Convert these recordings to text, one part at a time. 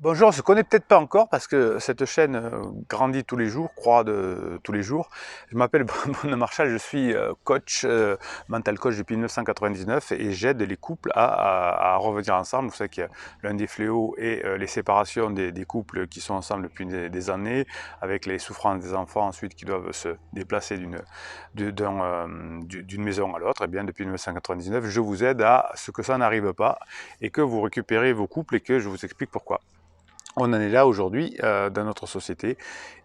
Bonjour, on ne se connaît peut-être pas encore parce que cette chaîne grandit tous les jours, croît tous les jours. Je m'appelle Bruno Marchal, je suis coach, mental coach depuis 1999 et j'aide les couples à revenir ensemble. Vous savez qu'il y a l'un des fléaux et les séparations des couples qui sont ensemble depuis des années, avec les souffrances des enfants ensuite qui doivent se déplacer d'une maison à l'autre. Et bien depuis 1999, je vous aide à ce que ça n'arrive pas et que vous récupérez vos couples et que je vous explique pourquoi. On en est là aujourd'hui dans notre société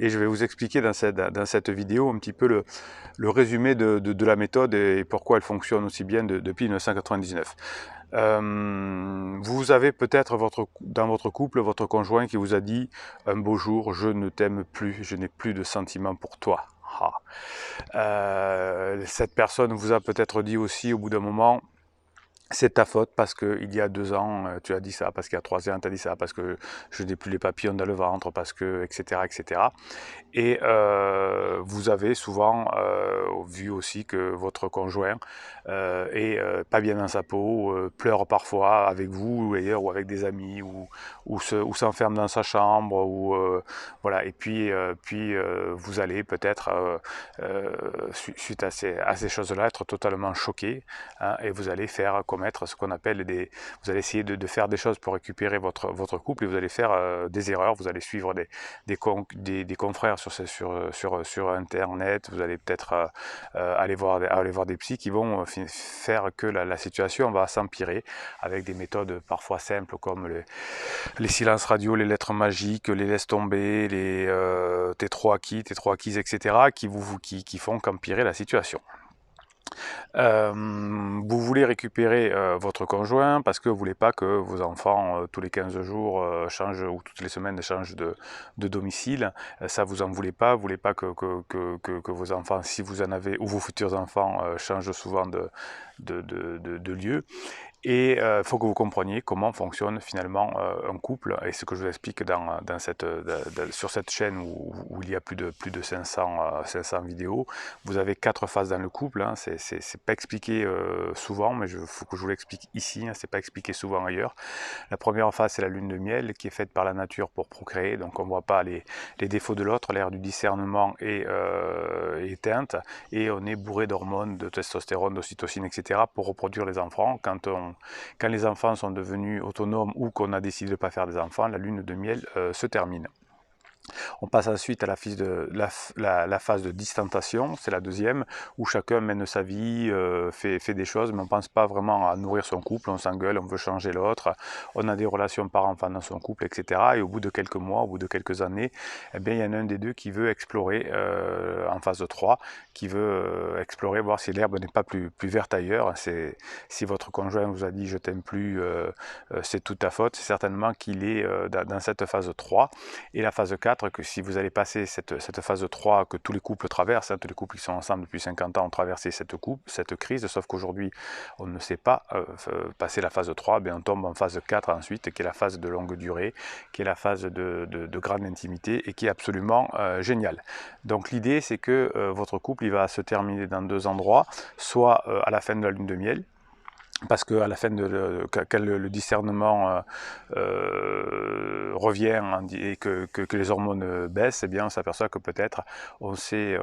et je vais vous expliquer dans cette vidéo un petit peu le résumé de la méthode et pourquoi elle fonctionne aussi bien depuis 1999. Vous avez peut-être dans votre couple votre conjoint qui vous a dit un beau jour: je ne t'aime plus, je n'ai plus de sentiments pour toi. Ah. Cette personne vous a peut-être dit aussi au bout d'un moment: c'est ta faute parce qu'il y a 2 ans, tu as dit ça, parce qu'il y a 3 ans, tu as dit ça, parce que je n'ai plus les papillons dans le ventre, parce que, etc., etc. Et vous avez souvent vu aussi que votre conjoint est pas bien dans sa peau, pleure parfois avec vous d'ailleurs, ou avec des amis, ou s'enferme dans sa chambre, voilà. Et puis vous allez peut-être, suite à ces choses-là, être totalement choqué, hein, et vous allez faire commettre ce qu'on appelle vous allez essayer de faire des choses pour récupérer votre couple, et vous allez faire des erreurs, vous allez suivre des confrères sur Internet, vous allez peut-être aller voir des psys qui vont faire que la situation va s'empirer avec des méthodes parfois simples comme les silences radio, les lettres magiques, les laisse tomber, t'es trop acquis, etc., qui font qu'empirer la situation. Vous voulez récupérer votre conjoint parce que vous ne voulez pas que vos enfants, tous les 15 jours, changent, ou toutes les semaines, changent de domicile. Ça, vous n'en voulez pas. Vous ne voulez pas que vos enfants, si vous en avez, ou vos futurs enfants, changent souvent de lieu. Et il faut que vous compreniez comment fonctionne finalement un couple, et ce que je vous explique sur cette chaîne où il y a plus de 500 vidéos. Vous avez 4 phases dans le couple, hein. C'est pas expliqué souvent, mais il faut que je vous l'explique ici, hein. C'est pas expliqué souvent ailleurs. La première phase, c'est la lune de miel, qui est faite par la nature pour procréer, donc on ne voit pas les défauts de l'autre, l'ère du discernement est éteinte, et on est bourré d'hormones, de testostérone, d'ocytocine, etc., pour reproduire les enfants. Quand les enfants sont devenus autonomes ou qu'on a décidé de ne pas faire des enfants, la lune de miel se termine. On passe ensuite à la phase de distantation, c'est la deuxième, où chacun mène sa vie, fait des choses, mais on ne pense pas vraiment à nourrir son couple, on s'engueule, on veut changer l'autre, on a des relations par-enfant dans son couple, etc. Et au bout de quelques mois, au bout de quelques années, eh bien, il y en a un des deux qui veut explorer en phase 3, qui veut explorer, voir si l'herbe n'est pas plus verte ailleurs. Si votre conjoint vous a dit je t'aime plus, c'est toute ta faute, c'est certainement qu'il est dans cette phase 3. Et la phase 4, que si vous allez passer cette phase 3 que tous les couples traversent, hein, tous les couples qui sont ensemble depuis 50 ans ont traversé cette crise, sauf qu'aujourd'hui on ne sait pas passer la phase 3, bien on tombe en phase 4 ensuite, qui est la phase de longue durée, qui est la phase de grande intimité, et qui est absolument géniale. Donc l'idée, c'est que votre couple il va se terminer dans 2 endroits, soit à la fin de la lune de miel, parce qu'à la fin quand le discernement revient et que les hormones baissent, eh bien on s'aperçoit que peut-être on s'est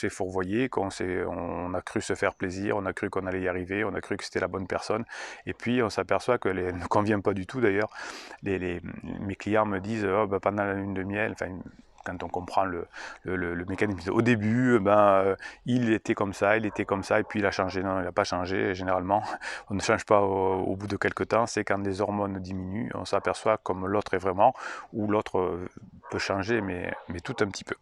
fourvoyé, on a cru se faire plaisir, on a cru qu'on allait y arriver, on a cru que c'était la bonne personne, et puis on s'aperçoit que ne convient pas du tout. D'ailleurs, mes clients me disent oh, ben, pendant la lune de miel, enfin, quand on comprend le mécanisme. Au début, il était comme ça, et puis il a changé. Non, il n'a pas changé. Généralement, on ne change pas au bout de quelques temps. C'est quand les hormones diminuent, on s'aperçoit comme l'autre est vraiment, ou l'autre peut changer, mais tout un petit peu.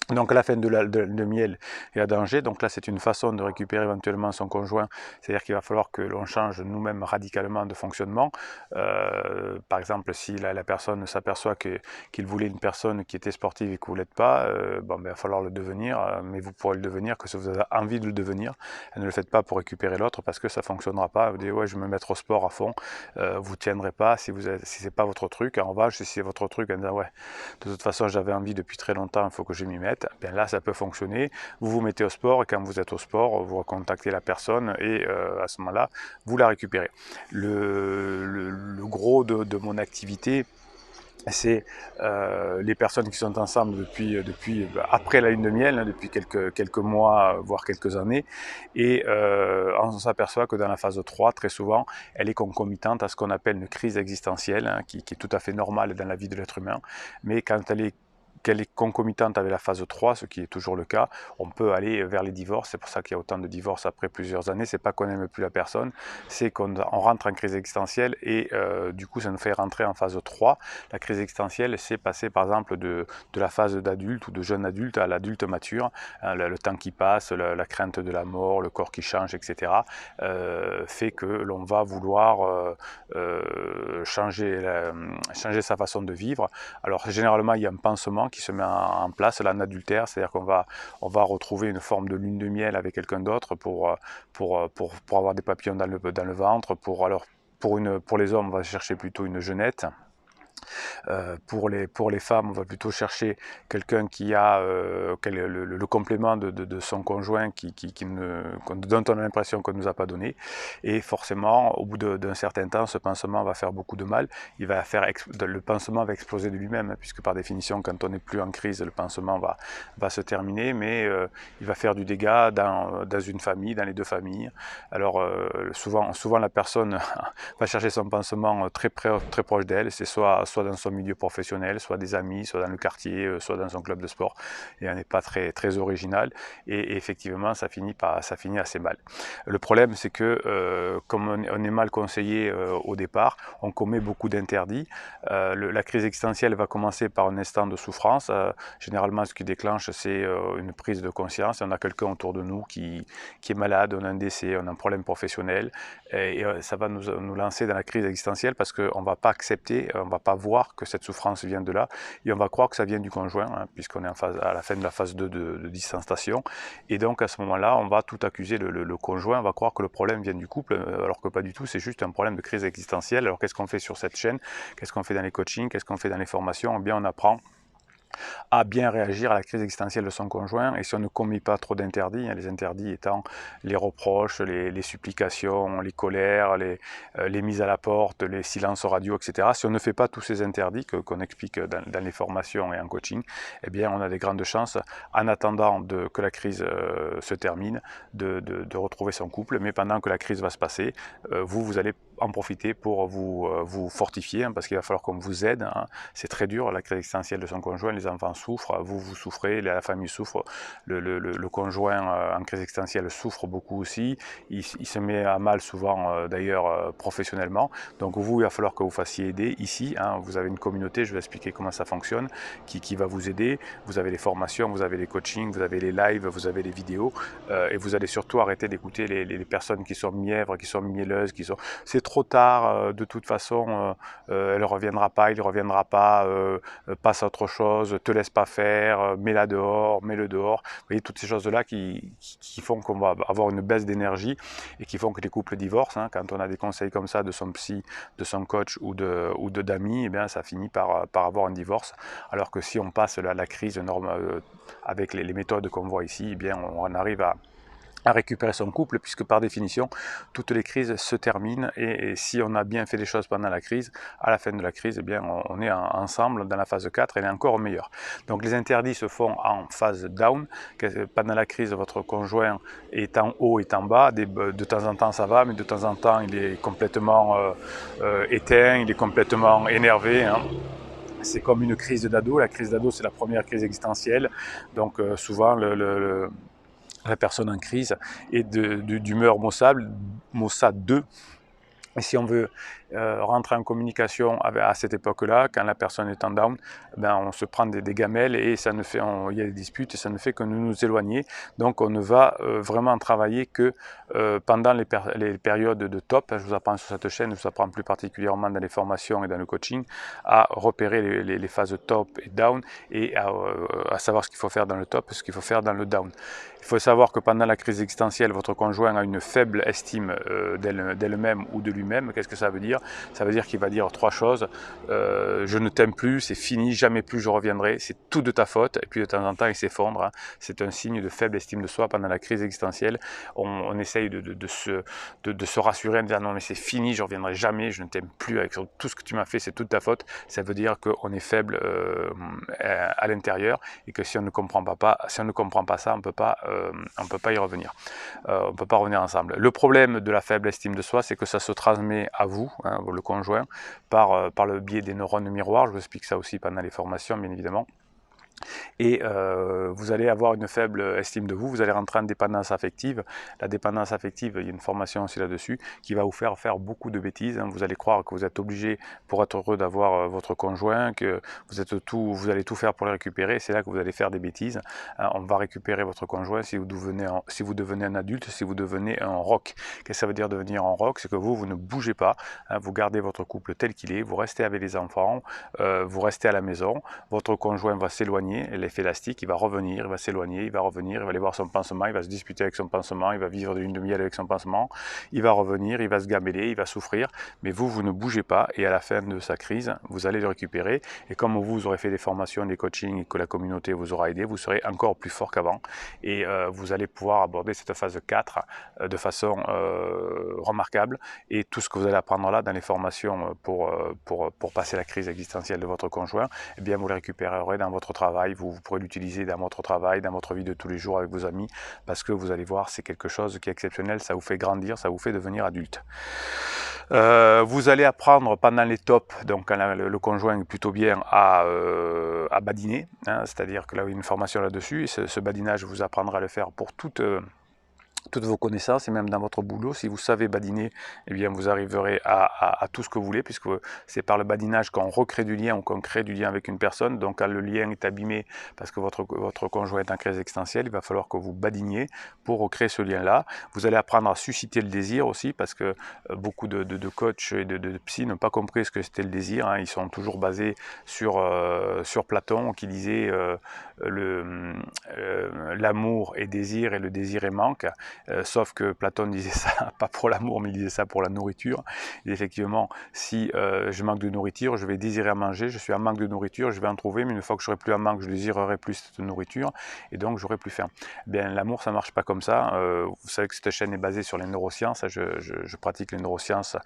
Donc à la fin de miel et à danger, donc là c'est une façon de récupérer éventuellement son conjoint, c'est-à-dire qu'il va falloir que l'on change nous-mêmes radicalement de fonctionnement. Par exemple, si la personne s'aperçoit qu'il voulait une personne qui était sportive et que vous ne l'êtes pas, il va falloir le devenir, mais vous pourrez le devenir que si vous avez envie de le devenir. Ne le faites pas pour récupérer l'autre, parce que ça ne fonctionnera pas. Vous dites ouais, je vais me mettre au sport à fond, vous ne tiendrez pas si ce n'est pas votre truc. En revanche, si c'est votre truc, en disant ouais, de toute façon j'avais envie depuis très longtemps, il faut que je m'y mette, bien là ça peut fonctionner. Vous vous mettez au sport, et quand vous êtes au sport, vous recontactez la personne, et à ce moment-là vous la récupérez. Le gros de mon activité c'est les personnes qui sont ensemble depuis après la lune de miel, hein, depuis quelques mois, voire quelques années, et on s'aperçoit que dans la phase 3, très souvent, elle est concomitante à ce qu'on appelle une crise existentielle, hein, qui est tout à fait normale dans la vie de l'être humain, mais quand qu'elle est concomitante avec la phase 3, ce qui est toujours le cas, on peut aller vers les divorces. C'est pour ça qu'il y a autant de divorces après plusieurs années. C'est pas qu'on n'aime plus la personne, c'est qu'on rentre en crise existentielle et du coup ça nous fait rentrer en phase 3. La crise existentielle, c'est passer par exemple de la phase d'adulte ou de jeune adulte à l'adulte mature. Hein, le temps qui passe, la crainte de la mort, le corps qui change, etc. Fait que l'on va vouloir changer sa façon de vivre. Alors généralement il y a un pansement qui se met en place, là, en adultère, c'est-à-dire on va retrouver une forme de lune de miel avec quelqu'un d'autre pour avoir des papillons dans le ventre, pour les hommes, on va chercher plutôt une jeunette. Pour les femmes, on va plutôt chercher quelqu'un qui a le complément de son conjoint dont on a l'impression qu'on ne nous a pas donné. Et forcément, au bout d'un certain temps, ce pansement va faire beaucoup de mal. Le pansement va exploser de lui-même, puisque par définition, quand on n'est plus en crise, le pansement va se terminer, mais il va faire du dégât dans une famille, dans les deux familles. Alors souvent la personne va chercher son pansement très proche d'elle, c'est soit dans son milieu professionnel, soit des amis, soit dans le quartier, soit dans son club de sport, et on n'est pas très original, et effectivement ça finit assez mal. Le problème c'est que comme on est mal conseillé au départ, on commet beaucoup d'interdits. La crise existentielle va commencer par un instant de souffrance. Généralement ce qui déclenche c'est une prise de conscience, on a quelqu'un autour de nous qui est malade, on a un décès, on a un problème professionnel, et ça va nous lancer dans la crise existentielle parce qu'on ne va pas accepter, on ne va pas voir que cette souffrance vient de là, et on va croire que ça vient du conjoint, hein, puisqu'on est à la fin de la phase 2 de distanciation, et donc à ce moment-là, on va tout accuser le conjoint, on va croire que le problème vient du couple, alors que pas du tout, c'est juste un problème de crise existentielle. Alors qu'est-ce qu'on fait sur cette chaîne? Qu'est-ce qu'on fait dans les coachings? Qu'est-ce qu'on fait dans les formations? Eh bien, on apprend à bien réagir à la crise existentielle de son conjoint, et si on ne commet pas trop d'interdits, hein, les interdits étant les reproches, les supplications, les colères, les mises à la porte, les silences radio, etc. Si on ne fait pas tous ces interdits qu'on explique dans les formations et en coaching, eh bien on a des grandes chances, en attendant que la crise se termine, de retrouver son couple. Mais pendant que la crise va se passer, vous allez en profiter pour vous fortifier, hein, parce qu'il va falloir qu'on vous aide, hein. C'est très dur, la crise existentielle de son conjoint, les enfants souffrent, vous souffrez, la famille souffre, le conjoint en crise existentielle souffre beaucoup aussi, il se met à mal souvent d'ailleurs professionnellement. Donc vous, il va falloir que vous fassiez aider ici, hein. Vous avez une communauté, je vais expliquer comment ça fonctionne, qui va vous aider. Vous avez les formations, vous avez les coachings, vous avez les lives, vous avez les vidéos, et vous allez surtout arrêter d'écouter les personnes qui sont mièvres, qui sont mielleuses, c'est trop tard, de toute façon, elle ne reviendra pas, il ne reviendra pas, passe à autre chose, te laisse pas faire, mets-la dehors, mets-le dehors. Vous voyez, toutes ces choses-là qui font qu'on va avoir une baisse d'énergie et qui font que les couples divorcent, hein. Quand on a des conseils comme ça de son psy, de son coach ou d'amis, eh bien, ça finit par avoir un divorce. Alors que si on passe la crise normale avec les méthodes qu'on voit ici, eh bien, on arrive à récupérer son couple, puisque par définition toutes les crises se terminent, et si on a bien fait les choses pendant la crise, à la fin de la crise, eh bien on est ensemble dans la phase 4, elle est encore meilleure. Donc les interdits se font en phase down. Pendant la crise, votre conjoint est en haut et en bas, de temps en temps ça va, mais de temps en temps il est complètement éteint, il est complètement énervé, hein. C'est comme une crise d'ado. La crise d'ado, c'est la première crise existentielle, donc souvent la personne en crise est d'humeur maussade 2. Et si on veut rentrer en communication à cette époque-là, quand la personne est en down, ben on se prend des gamelles, et il y a des disputes, et ça ne fait que nous éloigner. Donc on ne va vraiment travailler que pendant les périodes de top. Je vous apprends sur cette chaîne, je vous apprends plus particulièrement dans les formations et dans le coaching, à repérer les phases top et down, et à savoir ce qu'il faut faire dans le top et ce qu'il faut faire dans le down. Il faut savoir que pendant la crise existentielle, votre conjoint a une faible estime d'elle-même ou de lui-même. Qu'est-ce que ça veut dire? Ça veut dire qu'il va dire trois choses. Je ne t'aime plus, c'est fini, jamais plus je reviendrai, c'est tout de ta faute. Et puis de temps en temps, il s'effondre. Hein. C'est un signe de faible estime de soi pendant la crise existentielle. On essaye de se rassurer en disant non mais c'est fini, je reviendrai jamais, je ne t'aime plus, avec tout ce que tu m'as fait, c'est toute ta faute. Ça veut dire qu'on est faible à l'intérieur et que si on ne comprend pas ça, on ne peut pas y revenir. On ne peut pas revenir ensemble. Le problème de la faible estime de soi, c'est que ça se transmet à vous, hein, le conjoint, par le biais des neurones miroirs. Je vous explique ça aussi pendant les formations, bien évidemment. Et vous allez avoir une faible estime de vous, vous allez rentrer en dépendance affective. La dépendance affective, il y a une formation aussi là-dessus, qui va vous faire beaucoup de bêtises. Hein. Vous allez croire que vous êtes obligé, pour être heureux, d'avoir votre conjoint, que vous allez tout faire pour le récupérer. C'est là que vous allez faire des bêtises. Hein. On va récupérer votre conjoint si vous devenez un adulte, si vous devenez un roc. Qu'est-ce que ça veut dire devenir un roc? C'est que vous ne bougez pas, hein. Vous gardez votre couple tel qu'il est, vous restez avec les enfants, vous restez à la maison, votre conjoint va s'éloigner, l'effet élastique, il va revenir, il va s'éloigner, il va revenir, il va aller voir son pansement, il va se disputer avec son pansement, il va vivre de lune de miel avec son pansement, il va revenir, il va se gameler, il va souffrir, mais vous ne bougez pas et à la fin de sa crise, vous allez le récupérer et comme vous aurez fait des formations, des coachings et que la communauté vous aura aidé, vous serez encore plus fort qu'avant et vous allez pouvoir aborder cette phase 4 de façon remarquable et tout ce que vous allez apprendre là dans les formations pour passer la crise existentielle de votre conjoint, eh bien vous le récupérerez dans votre travail. Vous pourrez l'utiliser dans votre travail, dans votre vie de tous les jours avec vos amis, parce que vous allez voir, c'est quelque chose qui est exceptionnel, ça vous fait grandir, ça vous fait devenir adulte. Vous allez apprendre pendant les tops, donc quand le conjoint est plutôt bien, à badiner, hein, c'est-à-dire que là, il y a une formation là-dessus, et ce badinage vous apprendra à le faire pour toutes vos connaissances et même dans votre boulot. Si vous savez badiner, eh bien vous arriverez à tout ce que vous voulez, puisque c'est par le badinage qu'on recrée du lien ou qu'on crée du lien avec une personne. Donc quand le lien est abîmé parce que votre conjoint est en crise existentielle, il va falloir que vous badiniez pour recréer ce lien-là. Vous allez apprendre à susciter le désir aussi, parce que beaucoup de coachs et de psy n'ont pas compris ce que c'était le désir. Hein. Ils sont toujours basés sur Platon qui disait l'amour est désir et le désir est manque. Sauf que Platon disait ça, pas pour l'amour, mais il disait ça pour la nourriture. Et effectivement, si je manque de nourriture, je vais désirer à manger, je suis en manque de nourriture, je vais en trouver, mais une fois que je serai plus en manque, je désirerai plus cette nourriture, et donc j'aurai plus faim. Bien, l'amour, ça marche pas comme ça. Vous savez que cette chaîne est basée sur les neurosciences, je pratique les neurosciences,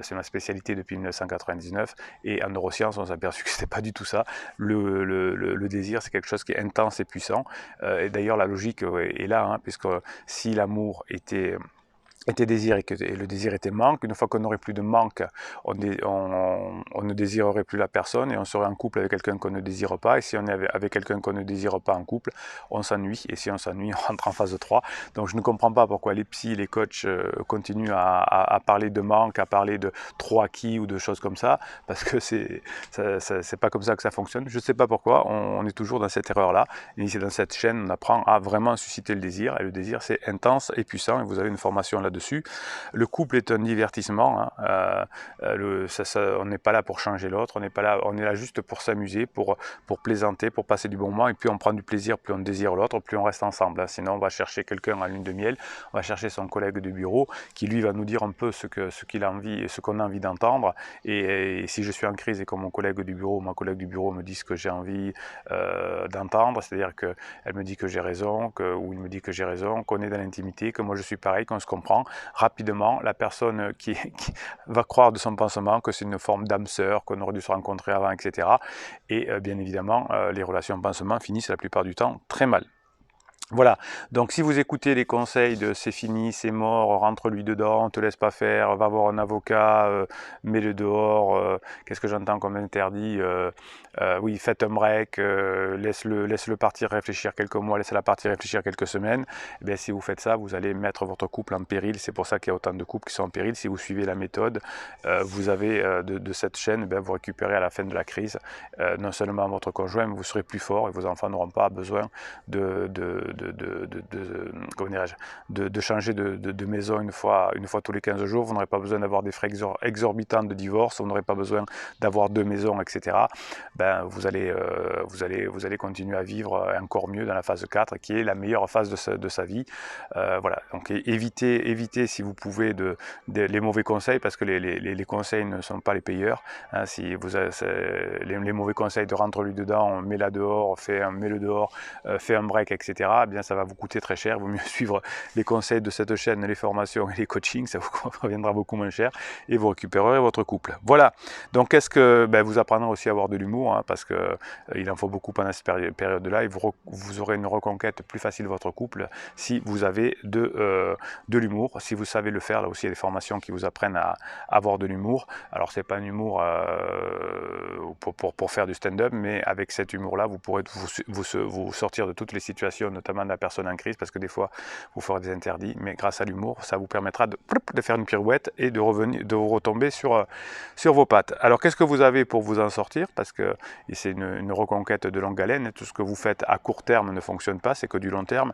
c'est ma spécialité depuis 1999, et en neurosciences, on s'est aperçu que c'était pas du tout ça. Le désir, c'est quelque chose qui est intense et puissant, et d'ailleurs la logique est là, hein, puisque si l'amour était désir et que le désir était manque, une fois qu'on n'aurait plus de manque, on ne désirerait plus la personne et on serait en couple avec quelqu'un qu'on ne désire pas, et si on est avec quelqu'un qu'on ne désire pas en couple, on s'ennuie, et si on s'ennuie, on rentre en phase 3. Donc je ne comprends pas pourquoi les psys, les coachs continuent à parler de manque, à parler de trop acquis ou de choses comme ça, parce que c'est pas comme ça que ça fonctionne. Je ne sais pas pourquoi, on est toujours dans cette erreur-là, et ici dans cette chaîne, on apprend à vraiment susciter le désir, et le désir c'est intense et puissant, et vous avez une formation là-dessus. Le couple est un divertissement, hein. On n'est pas là pour changer l'autre, on est là juste pour s'amuser, pour plaisanter, pour passer du bon moment, et plus on prend du plaisir, plus on désire l'autre, plus on reste ensemble, hein. Sinon on va chercher quelqu'un à lune de miel, on va chercher son collègue de bureau qui lui va nous dire un peu ce qu'il a envie et ce qu'on a envie d'entendre, et si je suis en crise et que mon collègue du bureau me dit ce que j'ai envie d'entendre, c'est-à-dire qu'elle me dit que j'ai raison, ou il me dit que j'ai raison, qu'on est dans l'intimité, que moi je suis pareil, qu'on se comprend, rapidement, la personne qui va croire de son pansement que c'est une forme d'âme sœur, qu'on aurait dû se rencontrer avant, etc. Et bien évidemment, les relations pansement finissent la plupart du temps très mal. Voilà, donc si vous écoutez les conseils de c'est fini, c'est mort, rentre-lui dedans, on te laisse pas faire, va voir un avocat, mets-le dehors, qu'est-ce que j'entends comme interdit, oui, faites un break, laisse-le partir réfléchir quelques mois, laisse-la partir réfléchir quelques semaines, et bien si vous faites ça, vous allez mettre votre couple en péril, c'est pour ça qu'il y a autant de couples qui sont en péril. Si vous suivez la méthode, vous avez de cette chaîne, bien, vous récupérez à la fin de la crise, non seulement votre conjoint, mais vous serez plus fort et vos enfants n'auront pas besoin de comment dirais-je, de changer de maison une fois tous les 15 jours, vous n'aurez pas besoin d'avoir des frais exorbitants de divorce, vous n'aurez pas besoin d'avoir 2 maisons, etc. Ben, vous allez continuer à vivre encore mieux dans la phase 4, qui est la meilleure phase de sa vie. Voilà, donc évitez si vous pouvez les mauvais conseils, parce que les conseils ne sont pas les payeurs. Hein, si vous avez, les mauvais conseils de rentre-lui dedans, mets-la dehors, mets-le dehors, fais un break, etc., eh bien ça va vous coûter très cher. Il vaut mieux suivre les conseils de cette chaîne, les formations et les coachings, ça vous reviendra beaucoup moins cher et vous récupérerez votre couple. Voilà, donc qu'est-ce que vous apprendrez aussi à avoir de l'humour, hein, parce que il en faut beaucoup pendant cette période-là, et vous aurez une reconquête plus facile de votre couple si vous avez de l'humour, si vous savez le faire. Là aussi, il y a des formations qui vous apprennent à avoir de l'humour. Alors, c'est pas un humour pour faire du stand-up, mais avec cet humour-là, vous pourrez vous sortir de toutes les situations, notamment de la personne en crise, parce que des fois, vous ferez des interdits, mais grâce à l'humour, ça vous permettra de faire une pirouette et de retomber sur vos pattes. Alors, qu'est-ce que vous avez pour vous en sortir? Parce que c'est une reconquête de longue haleine, et tout ce que vous faites à court terme ne fonctionne pas, c'est que du long terme.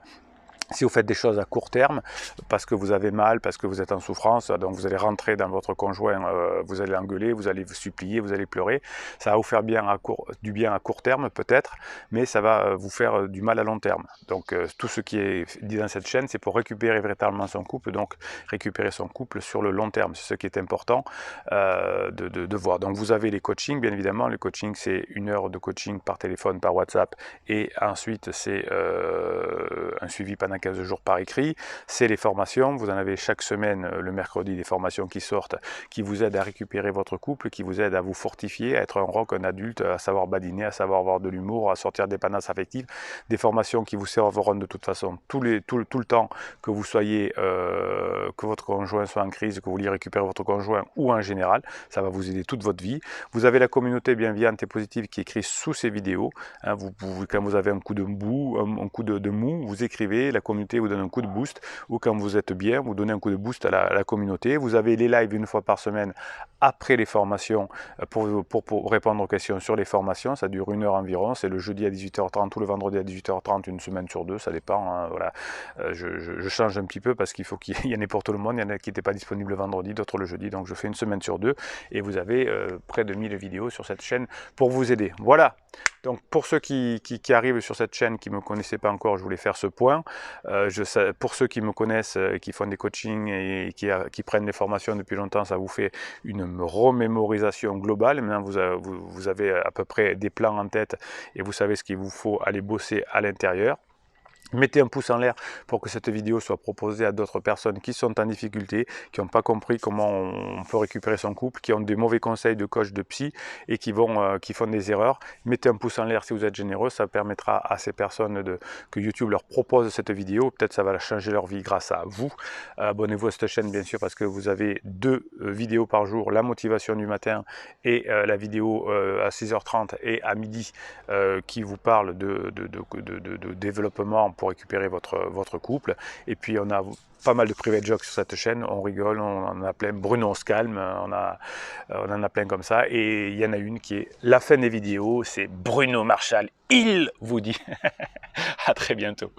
Si vous faites des choses à court terme, parce que vous avez mal, parce que vous êtes en souffrance, donc vous allez rentrer dans votre conjoint, vous allez l'engueuler, vous allez vous supplier, vous allez pleurer, ça va vous faire du bien à court terme peut-être, mais ça va vous faire du mal à long terme. Donc tout ce qui est dit dans cette chaîne, c'est pour récupérer véritablement son couple, donc récupérer son couple sur le long terme, c'est ce qui est important de voir. Donc vous avez les coachings, bien évidemment, les coachings c'est 1 heure de coaching par téléphone, par WhatsApp, et ensuite c'est un suivi pendant 15 jours par écrit. C'est les formations, vous en avez chaque semaine, le mercredi, des formations qui sortent, qui vous aident à récupérer votre couple, qui vous aident à vous fortifier, à être un rock, un adulte, à savoir badiner, à savoir avoir de l'humour, à sortir des dépendance affective. Des formations qui vous serviront de toute façon tout le temps, que vous soyez, que votre conjoint soit en crise, que vous vouliez récupérer votre conjoint ou en général, ça va vous aider toute votre vie. Vous avez la communauté bienveillante et positive qui écrit sous ces vidéos. Hein, quand vous avez un coup de mou, vous écrivez, la communauté vous donne un coup de boost, ou quand vous êtes bien, vous donnez un coup de boost à la communauté. Vous avez les lives 1 fois par semaine après les formations pour répondre aux questions sur les formations. Ça dure 1 heure environ, c'est le jeudi à 18h30 ou le vendredi à 18h30, une semaine sur 2, ça dépend. Hein, voilà. Je change un petit peu parce qu'il faut qu'il y en ait pour tout le monde. Il y en a qui n'étaient pas disponibles le vendredi, d'autres le jeudi, donc je fais 1 semaine sur 2 et vous avez près de 1000 vidéos sur cette chaîne pour vous aider. Voilà. Donc pour ceux qui arrivent sur cette chaîne, qui ne me connaissaient pas encore, je voulais faire ce point. Pour ceux qui me connaissent, qui font des coachings et qui prennent des formations depuis longtemps, ça vous fait une remémorisation globale. Maintenant, vous avez à peu près des plans en tête et vous savez ce qu'il vous faut aller bosser à l'intérieur. Mettez un pouce en l'air pour que cette vidéo soit proposée à d'autres personnes qui sont en difficulté, qui n'ont pas compris comment on peut récupérer son couple, qui ont des mauvais conseils de coach, de psy et qui font des erreurs. Mettez un pouce en l'air si vous êtes généreux, ça permettra à ces personnes que YouTube leur propose cette vidéo. Peut-être ça va changer leur vie grâce à vous. Abonnez-vous à cette chaîne bien sûr parce que vous avez 2 vidéos par jour, la motivation du matin et la vidéo à 6h30 et à midi qui vous parle de développement pour récupérer votre couple. Et puis on a pas mal de private jokes sur cette chaîne, on rigole, on en a plein. Bruno on se calme, on en a plein comme ça. Et il y en a une qui est la fin des vidéos, c'est Bruno Marshall, il vous dit à très bientôt.